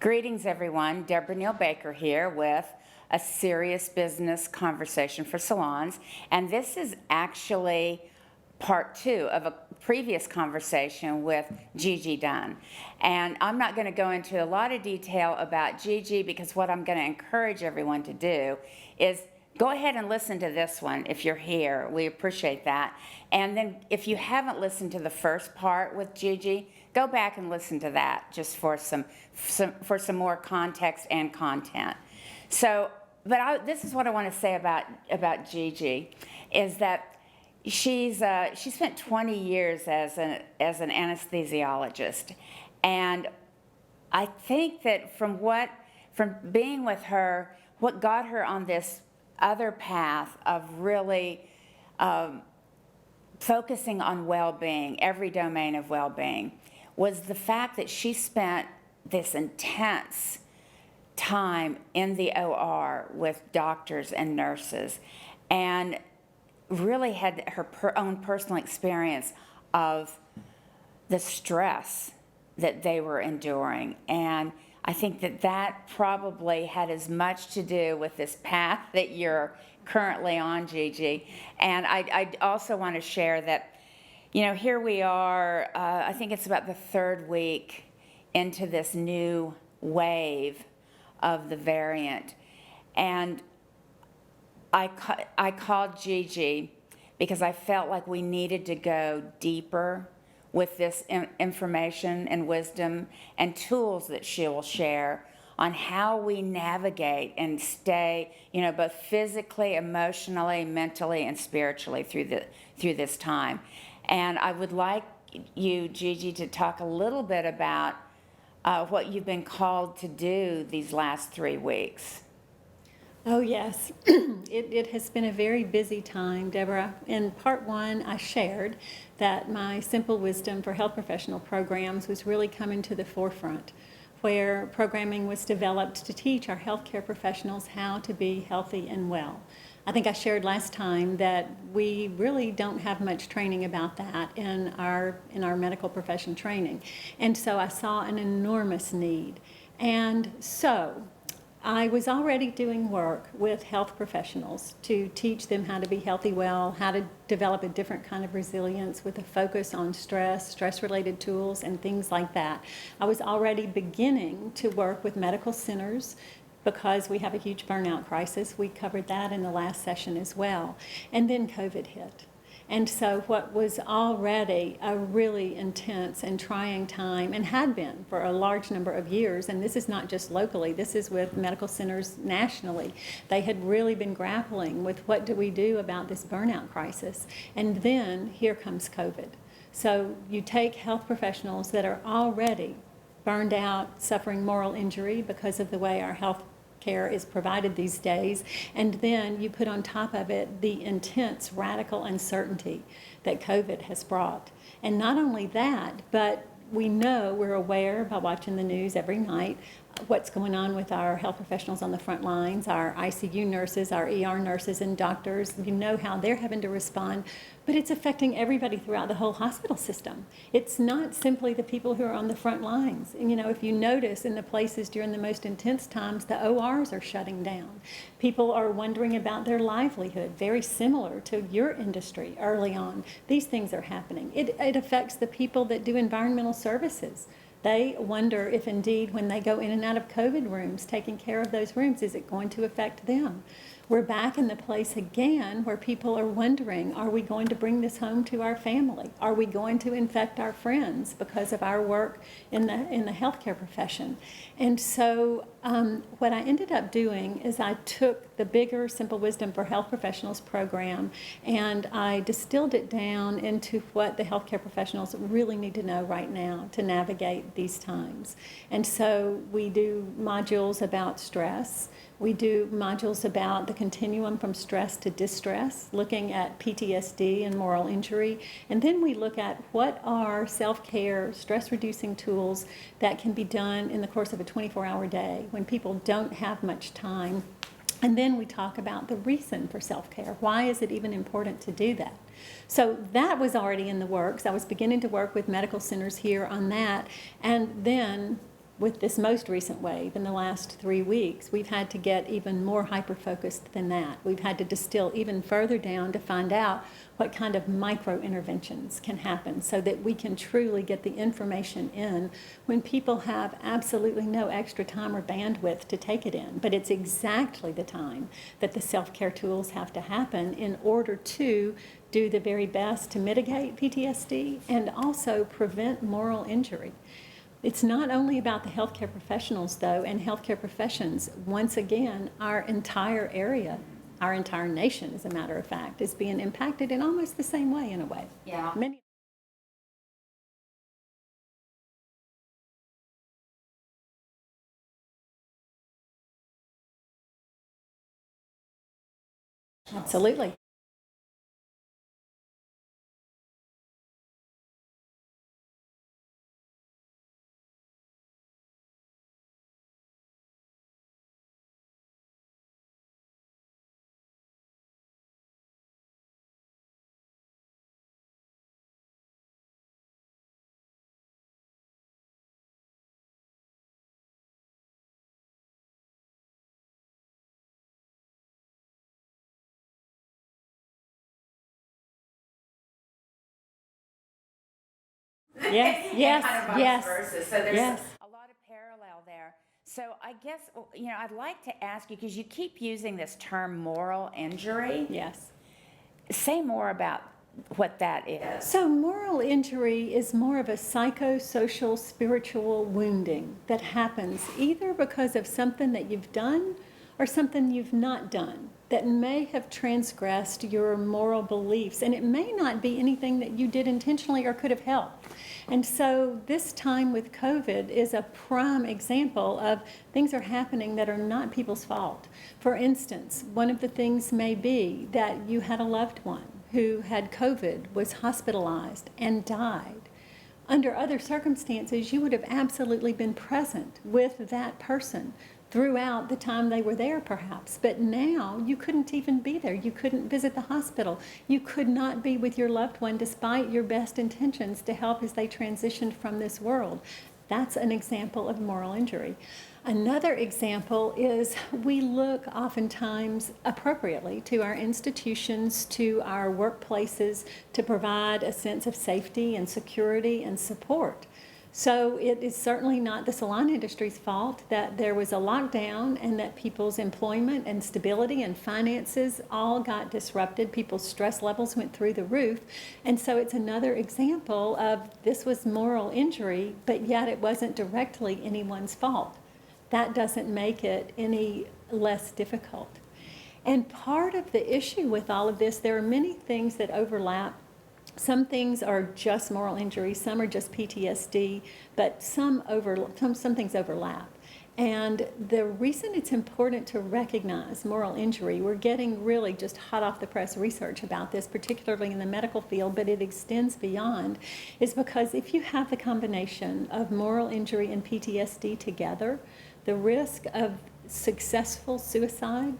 Greetings, everyone. Deborah Neal Baker here with a serious business conversation for salons. And this is actually part 2 of a previous conversation with Gigi Dunn. And I'm not going to go into a lot of detail about Gigi because what I'm going to encourage everyone to do is go ahead and listen to this one if you're here. We appreciate that. And then if you haven't listened to the first part with Gigi, go back and listen to that just for some more context and content. So, this is what I want to say about Gigi, is that she spent 20 years as an anesthesiologist, and I think that from being with her, what got her on this other path of really focusing on well-being, every domain of well-being, was the fact that she spent this intense time in the OR with doctors and nurses and really had her own personal experience of the stress that they were enduring. And I think that probably had as much to do with this path that you're currently on, Gigi. And I also want to share that, here we are, I think it's about the 3rd week into this new wave of the variant. And I called Gigi because I felt like we needed to go deeper with this information and wisdom and tools that she will share on how we navigate and stay, both physically, emotionally, mentally, and spiritually through this time. And I would like you, Gigi, to talk a little bit about what you've been called to do these last 3 weeks. Oh, yes. It has been a very busy time, Deborah. In part 1, I shared that my Simple Wisdom for Health Professional programs was really coming to the forefront, where programming was developed to teach our healthcare professionals how to be healthy and well. I think I shared last time that we really don't have much training about that in our medical profession training. And so I saw an enormous need. And so I was already doing work with health professionals to teach them how to be healthy well, how to develop a different kind of resilience with a focus on stress-related tools, and things like that. I was already beginning to work with medical centers because we have a huge burnout crisis. We covered that in the last session as well. And then COVID hit. And so what was already a really intense and trying time, and had been for a large number of years, and this is not just locally, this is with medical centers nationally, they had really been grappling with what do we do about this burnout crisis. And then here comes COVID. So you take health professionals that are already burned out, suffering moral injury because of the way our health care is provided these days, and then you put on top of it the intense radical uncertainty that COVID has brought. And not only that, but we're aware by watching the news every night what's going on with our health professionals on the front lines, our ICU nurses, our ER nurses and doctors. You know how they're having to respond, but it's affecting everybody throughout the whole hospital system. It's not simply the people who are on the front lines. And if you notice in the places during the most intense times, the ORs are shutting down. People are wondering about their livelihood, very similar to your industry early on. These things are happening. It affects the people that do environmental services. They wonder if indeed when they go in and out of COVID rooms, taking care of those rooms, is it going to affect them? We're back in the place again where people are wondering, are we going to bring this home to our family? Are we going to infect our friends because of our work in the healthcare profession? And so what I ended up doing is I took the bigger Simple Wisdom for Health Professionals program and I distilled it down into what the healthcare professionals really need to know right now to navigate these times. And so we do modules about stress. We do modules about the continuum from stress to distress, looking at PTSD and moral injury. And then we look at what are self-care, stress-reducing tools that can be done in the course of a 24-hour day when people don't have much time. And then we talk about the reason for self-care. Why is it even important to do that? So that was already in the works. I was beginning to work with medical centers here on that. And then with this most recent wave in the last 3 weeks, we've had to get even more hyper-focused than that. We've had to distill even further down to find out what kind of micro-interventions can happen so that we can truly get the information in when people have absolutely no extra time or bandwidth to take it in. But it's exactly the time that the self-care tools have to happen in order to do the very best to mitigate PTSD and also prevent moral injury. It's not only about the healthcare professionals, though, and healthcare professions. Once again, our entire area, our entire nation, as a matter of fact, is being impacted in almost the same way, in a way. Yeah. Absolutely. Yes, And yes, kind of vice yes, versa. So there's yes. a lot of parallel there. So I guess, I'd like to ask you, because you keep using this term moral injury. Yes. Say more about what that is. So moral injury is more of a psychosocial, spiritual wounding that happens either because of something that you've done or something you've not done that may have transgressed your moral beliefs. And it may not be anything that you did intentionally or could have helped. And so this time with COVID is a prime example of things are happening that are not people's fault. For instance, one of the things may be that you had a loved one who had COVID, was hospitalized, and died. Under other circumstances, you would have absolutely been present with that person throughout the time they were there, perhaps. But now you couldn't even be there. You couldn't visit the hospital. You could not be with your loved one despite your best intentions to help as they transitioned from this world. That's an example of moral injury. Another example is we look oftentimes appropriately to our institutions, to our workplaces to provide a sense of safety and security and support. So it is certainly not the salon industry's fault that there was a lockdown and that people's employment and stability and finances all got disrupted. People's stress levels went through the roof. And so it's another example of this was moral injury, but yet it wasn't directly anyone's fault. That doesn't make it any less difficult. And part of the issue with all of this, there are many things that overlap. Some things are just moral injury, some are just PTSD, but some things overlap. And the reason it's important to recognize moral injury, we're getting really just hot off the press research about this, particularly in the medical field, but it extends beyond, is because if you have the combination of moral injury and PTSD together, the risk of successful suicide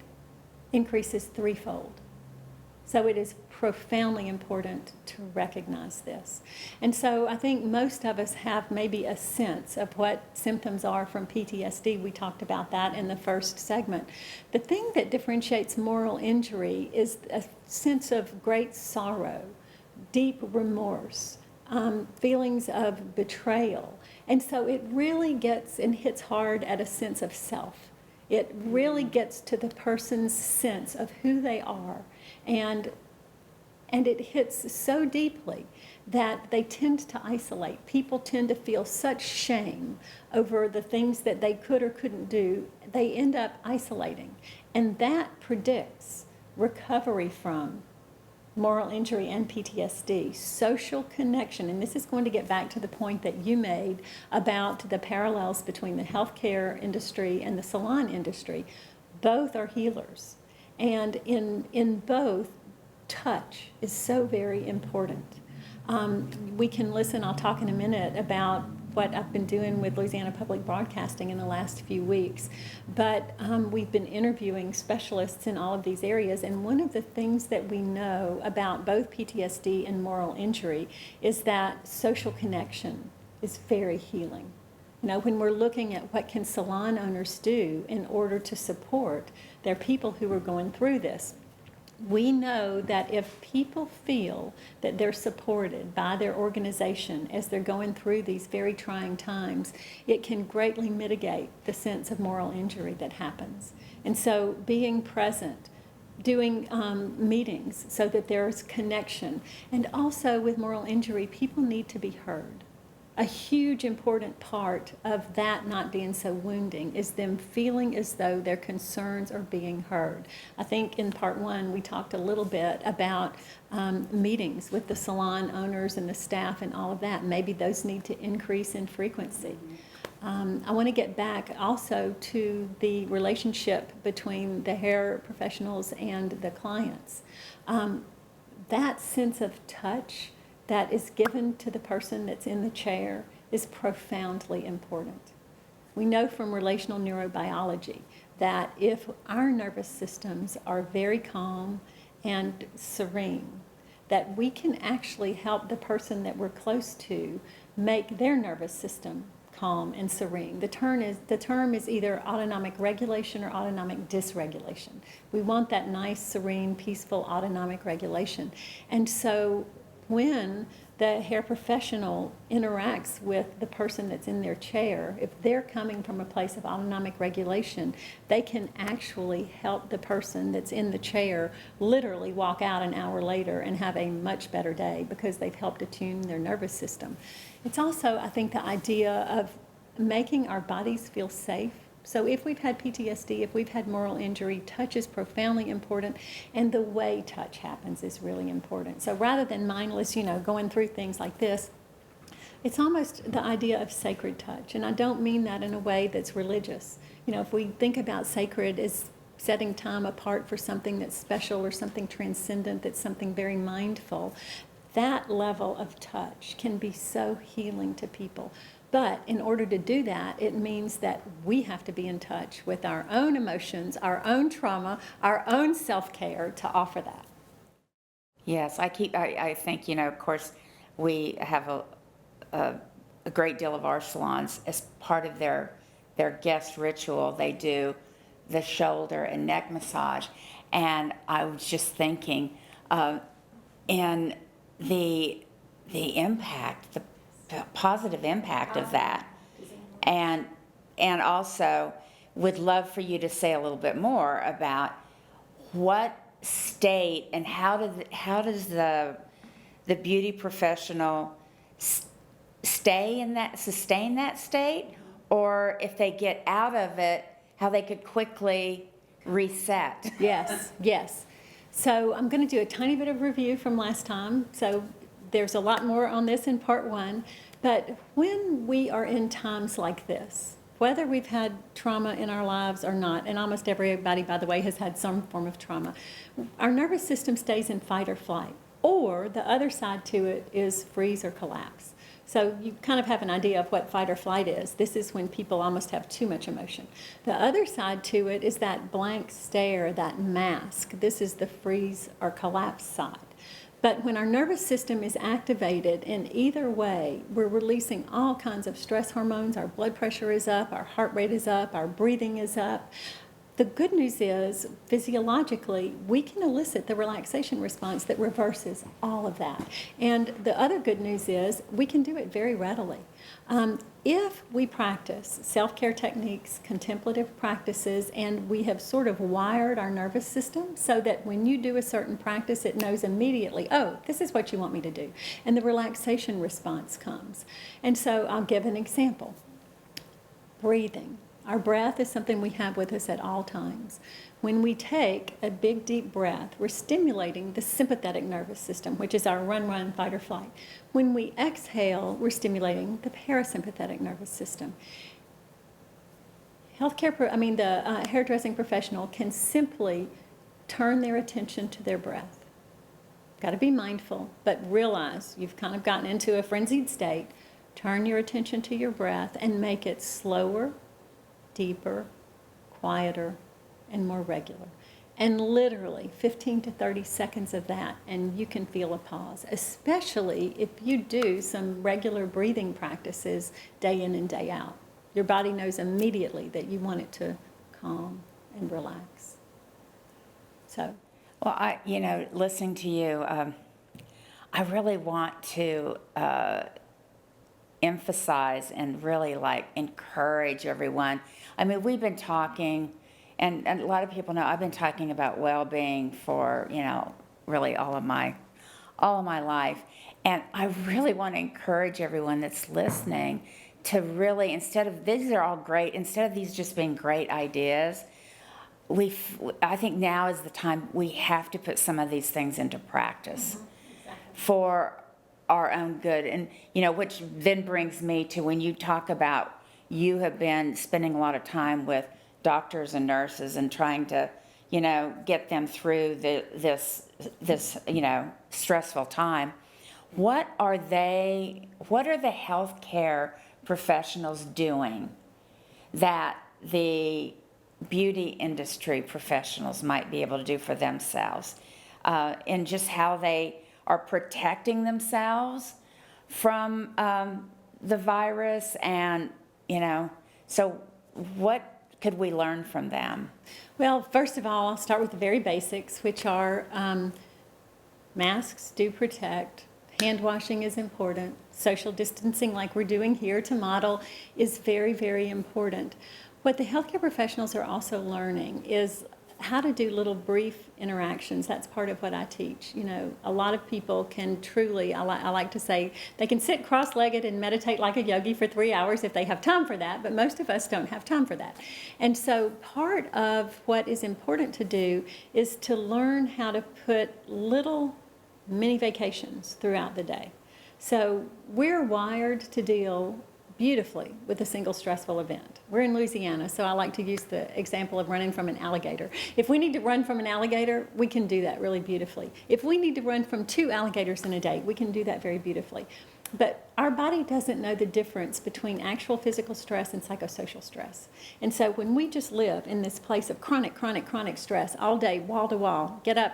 increases threefold. So it is profoundly important to recognize this. And so I think most of us have maybe a sense of what symptoms are from PTSD. We talked about that in the first segment. The thing that differentiates moral injury is a sense of great sorrow, deep remorse, feelings of betrayal. And so it really gets and hits hard at a sense of self. It really gets to the person's sense of who they are. And it hits so deeply that they tend to isolate. People tend to feel such shame over the things that they could or couldn't do. They end up isolating. And that predicts recovery from moral injury and PTSD, social connection. And this is going to get back to the point that you made about the parallels between the healthcare industry and the salon industry. Both are healers. And in both, touch is so very important. We can listen, I'll talk in a minute about what I've been doing with Louisiana Public Broadcasting in the last few weeks. But we've been interviewing specialists in all of these areas, and one of the things that we know about both PTSD and moral injury is that social connection is very healing. You know, when we're looking at what can salon owners do in order to support their people who are going through this, we know that if people feel that they're supported by their organization as they're going through these very trying times, it can greatly mitigate the sense of moral injury that happens. And so being present, doing meetings so that there's connection, and also with moral injury, people need to be heard. A huge important part of that not being so wounding is them feeling as though their concerns are being heard. I think in part one we talked a little bit about meetings with the salon owners and the staff and all of that. Maybe those need to increase in frequency. I want to get back also to the relationship between the hair professionals and the clients. That sense of touch that is given to the person that's in the chair is profoundly important. We know from relational neurobiology that if our nervous systems are very calm and serene, that we can actually help the person that we're close to make their nervous system calm and serene. The term is either autonomic regulation or autonomic dysregulation. We want that nice, serene, peaceful autonomic regulation. And so when the hair professional interacts with the person that's in their chair, if they're coming from a place of autonomic regulation, they can actually help the person that's in the chair literally walk out an hour later and have a much better day because they've helped attune their nervous system. It's also, I think, the idea of making our bodies feel safe. So if we've had PTSD, if we've had moral injury, touch is profoundly important, and the way touch happens is really important. So rather than mindless, going through things like this, it's almost the idea of sacred touch. And I don't mean that in a way that's religious. If we think about sacred as setting time apart for something that's special or something transcendent, that's something very mindful, that level of touch can be so healing to people. But in order to do that, it means that we have to be in touch with our own emotions, our own trauma, our own self-care to offer that. Yes, I think, of course, we have a great deal of our salons as part of their guest ritual. They do the shoulder and neck massage. And I was just thinking, and the impact, the positive impact of that. And also would love for you to say a little bit more about what state and how does the beauty professional sustain that state, or if they get out of it, how they could quickly reset. Yes. So I'm going to do a tiny bit of review from last time. So there's a lot more on this in part one, but when we are in times like this, whether we've had trauma in our lives or not, and almost everybody, by the way, has had some form of trauma, our nervous system stays in fight or flight, or the other side to it is freeze or collapse. So you kind of have an idea of what fight or flight is. This is when people almost have too much emotion. The other side to it is that blank stare, that mask. This is the freeze or collapse side. But when our nervous system is activated in either way, we're releasing all kinds of stress hormones. Our blood pressure is up, our heart rate is up, our breathing is up. The good news is, physiologically, we can elicit the relaxation response that reverses all of that. And the other good news is, we can do it very readily. If we practice self-care techniques, contemplative practices, and we have sort of wired our nervous system so that when you do a certain practice, it knows immediately, oh, this is what you want me to do. And the relaxation response comes. And so I'll give an example. Breathing. Our breath is something we have with us at all times. When we take a big, deep breath, we're stimulating the sympathetic nervous system, which is our run, fight, or flight. When we exhale, we're stimulating the parasympathetic nervous system. The hairdressing professional can simply turn their attention to their breath. Got to be mindful, but realize you've kind of gotten into a frenzied state. Turn your attention to your breath and make it slower, deeper, quieter, and more regular. And literally 15 to 30 seconds of that, and you can feel a pause, especially if you do some regular breathing practices day in and day out. Your body knows immediately that you want it to calm and relax. So, Well, listening to you, I really want to emphasize and really encourage everyone. I mean, we've been talking, and a lot of people know I've been talking about well-being for, really all of my life. And I really want to encourage everyone that's listening to really, these are all great, instead of these just being great ideas, I think now is the time we have to put some of these things into practice for our own good. And, which then brings me to when you talk about you have been spending a lot of time with doctors and nurses and trying to, get them through this stressful time. What are the healthcare professionals doing that the beauty industry professionals might be able to do for themselves, and just how they are protecting themselves from the virus, and so what could we learn from them? well, first of all, I'll start with the very basics, which are masks do protect. Hand washing is important. Social distancing, like we're doing here to model, is very, very important. What the healthcare professionals are also learning is how to do little brief interactions. That's part of what I teach. A lot of people can truly, I like to say, they can sit cross-legged and meditate like a yogi for 3 hours if they have time for that, but most of us don't have time for that. And so part of what is important to do is to learn how to put little mini vacations throughout the day. So we're wired to deal beautifully with a single stressful event. We're in Louisiana, so I like to use the example of running from an alligator. If we need to run from an alligator, we can do that really beautifully. If we need to run from 2 alligators in a day, we can do that very beautifully. But our body doesn't know the difference between actual physical stress and psychosocial stress. And so when we just live in this place of chronic stress all day, wall to wall, get up,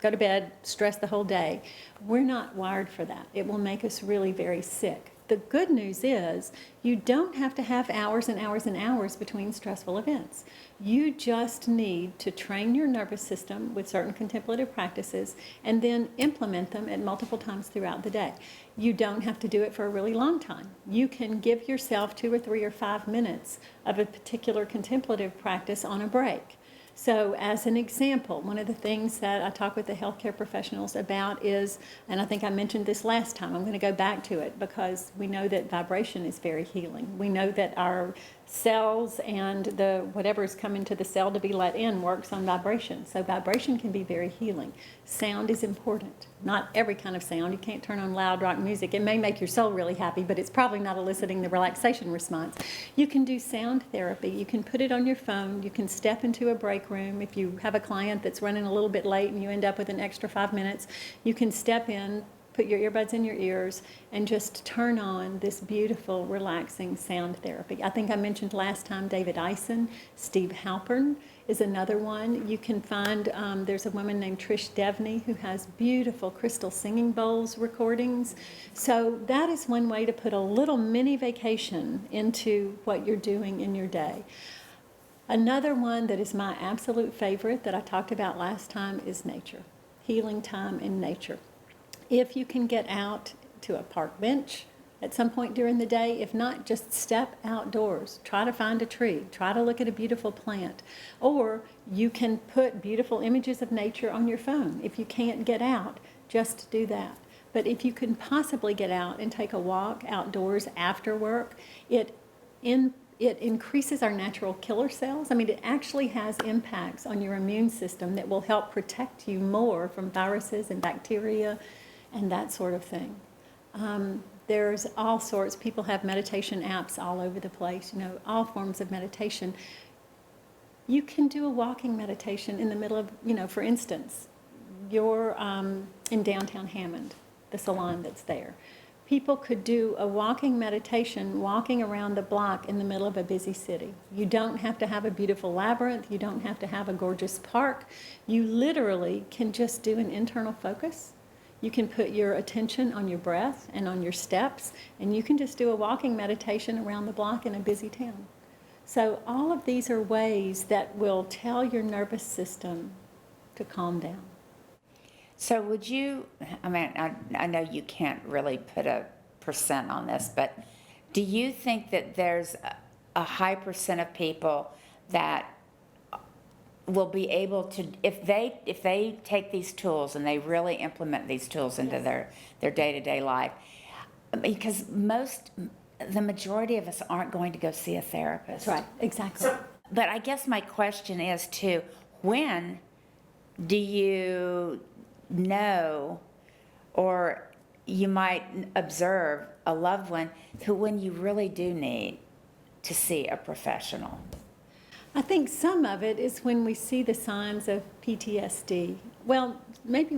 go to bed, stress the whole day, we're not wired for that. It will make us really very sick. The good news is you don't have to have hours and hours and hours between stressful events. You just need to train your nervous system with certain contemplative practices and then implement them at multiple times throughout the day. You don't have to do it for a really long time. You can give yourself 2 or 3 or 5 minutes of a particular contemplative practice on a break. So as an example, one of the things that I talk with the healthcare professionals about is, and I think I mentioned this last time, I'm going to go back to it because we know that vibration is very healing. We know that our cells and whatever is coming to the cell to be let in works on vibration. So vibration can be very healing. Sound is important. Not every kind of sound. You can't turn on loud rock music. It may make your soul really happy, but it's probably not eliciting the relaxation response. You can do sound therapy. You can put it on your phone. You can step into a break room. If you have a client that's running a little bit late and you end up with an extra 5 minutes, you can step in, put your earbuds in your ears, and just turn on this beautiful, relaxing sound therapy. I think I mentioned last time David Eisen. Steve Halpern is another one. You can find, there's a woman named Trish Devney who has beautiful crystal singing bowls recordings. So that is one way to put a little mini vacation into what you're doing in your day. Another one that is my absolute favorite that I talked about last time is nature. Healing time in nature. If you can get out to a park bench at some point during the day, if not, just step outdoors. Try to find a tree. Try to look at a beautiful plant. Or you can put beautiful images of nature on your phone. If you can't get out, just do that. But if you can possibly get out and take a walk outdoors after work, it increases our natural killer cells. I mean, it actually has impacts on your immune system that will help protect you more from viruses and bacteria and that sort of thing. There's all sorts. People have meditation apps all over the place, all forms of meditation. You can do a walking meditation in the middle of, for instance, you're in downtown Hammond, the salon that's there. People could do a walking meditation, walking around the block in the middle of a busy city. You don't have to have a beautiful labyrinth. You don't have to have a gorgeous park. You literally can just do an internal focus. You can put your attention on your breath and on your steps, and you can just do a walking meditation around the block in a busy town. So all of these are ways that will tell your nervous system to calm down. So would you, I mean, I know you can't really put a percent on this, but do you think that there's a high percent of people that will be able to, if they take these tools and they really implement these tools into their day-to-day life, because the majority of us aren't going to go see a therapist. That's right, exactly. But I guess my question is too, when do you know, or you might observe a loved one when you really do need to see a professional? I think some of it is when we see the signs of PTSD. Well, maybe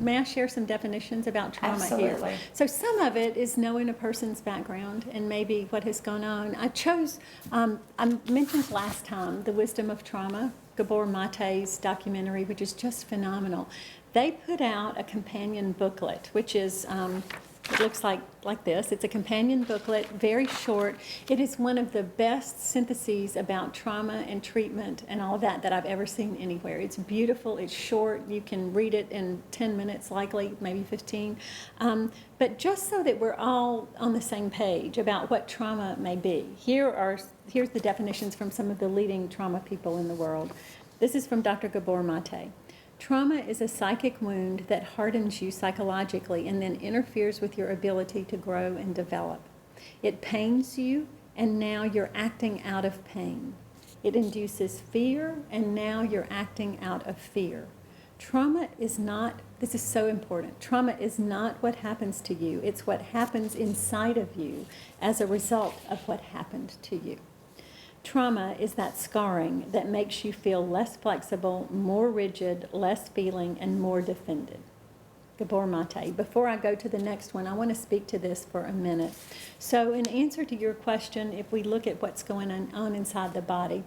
may I share some definitions about trauma here? Absolutely. So some of it is knowing a person's background and maybe what has gone on. I mentioned last time The Wisdom of Trauma, Gabor Mate's documentary, which is just phenomenal. They put out a companion booklet, which is, it looks like this. It's a companion booklet, very short. It is one of the best syntheses about trauma and treatment and all of that I've ever seen anywhere. It's beautiful, it's short, you can read it in 10 minutes likely, maybe 15. But just so that we're all on the same page about what trauma may be, here's the definitions from some of the leading trauma people in the world. This is from Dr. Gabor Mate. Trauma is a psychic wound that hardens you psychologically and then interferes with your ability to grow and develop. It pains you, and now you're acting out of pain. It induces fear, and now you're acting out of fear. Trauma is not, this is so important, trauma is not what happens to you. It's what happens inside of you as a result of what happened to you. Trauma is that scarring that makes you feel less flexible, more rigid, less feeling, and more defended. Gabor Mate. Before I go to the next one, I want to speak to this for a minute. So in answer to your question, if we look at what's going on inside the body,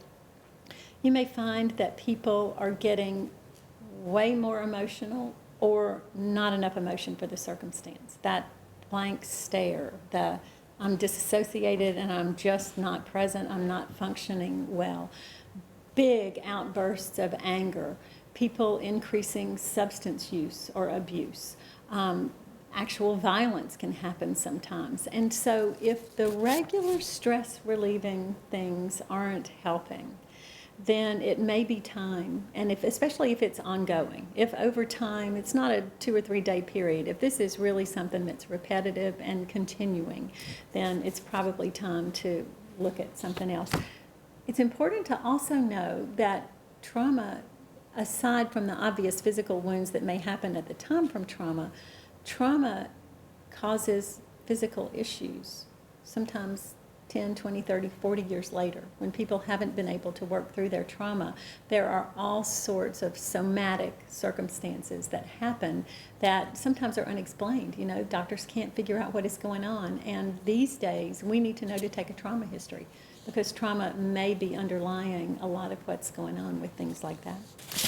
you may find that people are getting way more emotional or not enough emotion for the circumstance. That blank stare, I'm disassociated and I'm just not present, I'm not functioning well. Big outbursts of anger, people increasing substance use or abuse. Actual violence can happen sometimes. And so if the regular stress relieving things aren't helping, then it may be time, and especially if it's ongoing, if over time, it's not a 2 or 3 day period, if this is really something that's repetitive and continuing, then it's probably time to look at something else. It's important to also know that trauma, aside from the obvious physical wounds that may happen at the time from trauma causes physical issues, sometimes 10, 20, 30, 40 years later, when people haven't been able to work through their trauma. There are all sorts of somatic circumstances that happen that sometimes are unexplained. You know, doctors can't figure out what is going on. And these days, we need to know to take a trauma history, because trauma may be underlying a lot of what's going on with things like that.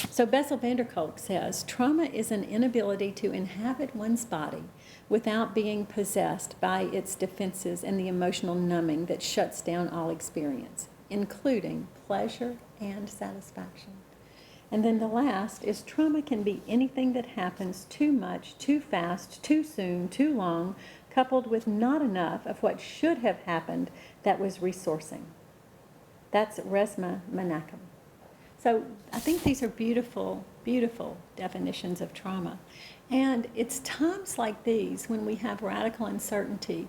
So Bessel van der Kolk says, trauma is an inability to inhabit one's body without being possessed by its defenses and the emotional numbing that shuts down all experience, including pleasure and satisfaction. And then the last is trauma can be anything that happens too much, too fast, too soon, too long, coupled with not enough of what should have happened that was resourcing. That's Resmaa Menakem. So I think these are beautiful, beautiful definitions of trauma. And it's times like these when we have radical uncertainty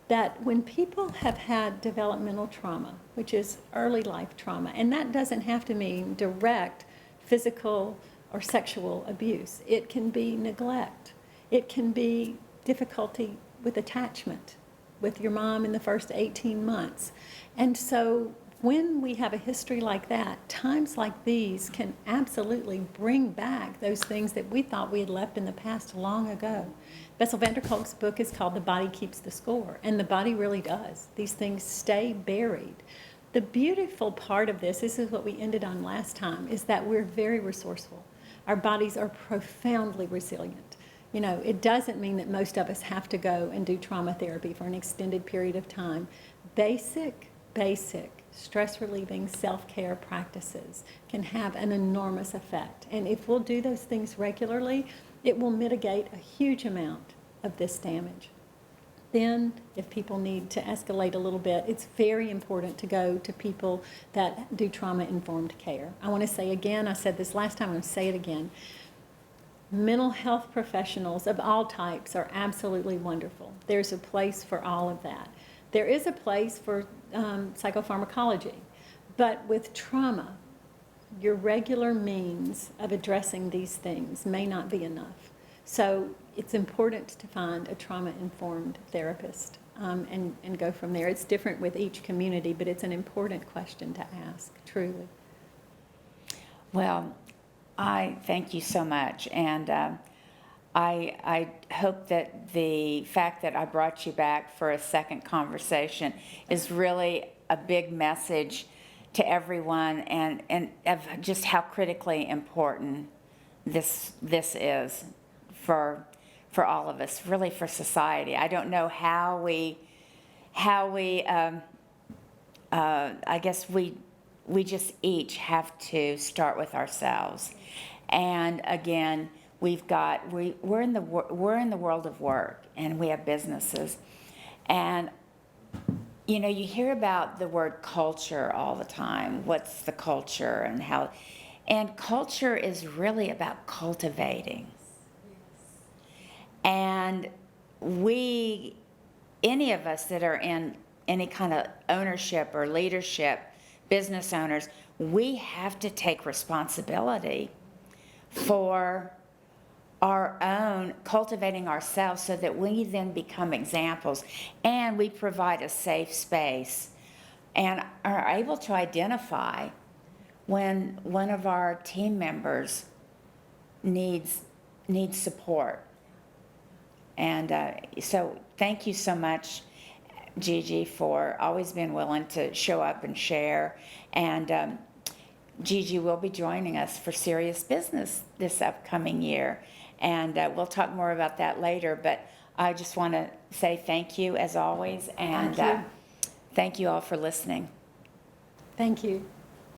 that when people have had developmental trauma, which is early life trauma, and that doesn't have to mean direct physical or sexual abuse. It can be neglect. It can be difficulty with attachment with your mom in the first 18 months. And so when we have a history like that, times like these can absolutely bring back those things that we thought we had left in the past long ago. Bessel van der Kolk's book is called The Body Keeps the Score, and the body really does. These things stay buried. The beautiful part of this is what we ended on last time, is that we're very resourceful. Our bodies are profoundly resilient. You know, it doesn't mean that most of us have to go and do trauma therapy for an extended period of time. Basic stress relieving self-care practices can have an enormous effect. And if we'll do those things regularly, it will mitigate a huge amount of this damage. Then, if people need to escalate a little bit, it's very important to go to people that do trauma-informed care. I want to say again, I said this last time, I'm going to say it again. Mental health professionals of all types are absolutely wonderful. There's a place for all of that. There is a place for psychopharmacology, but with trauma, your regular means of addressing these things may not be enough. So it's important to find a trauma-informed therapist and go from there. It's different with each community, but it's an important question to ask, truly. Well, I thank you so much, and I hope that the fact that I brought you back for a second conversation is really a big message to everyone, and of just how critically important this is for all of us, really for society. I don't know how we I guess we just each have to start with ourselves. And again, we're in the world of work, and we have businesses, and you know, you hear about the word culture all the time. What's the culture and how? And culture is really about cultivating. And any of us that are in any kind of ownership or leadership, business owners, we have to take responsibility for our own cultivating ourselves so that we then become examples, and we provide a safe space and are able to identify when one of our team members needs support. And so thank you so much, Gigi, for always being willing to show up and share. And Gigi will be joining us for Serious Business this upcoming year. And we'll talk more about that later, but I just want to say thank you as always, and thank you all for listening. Thank you.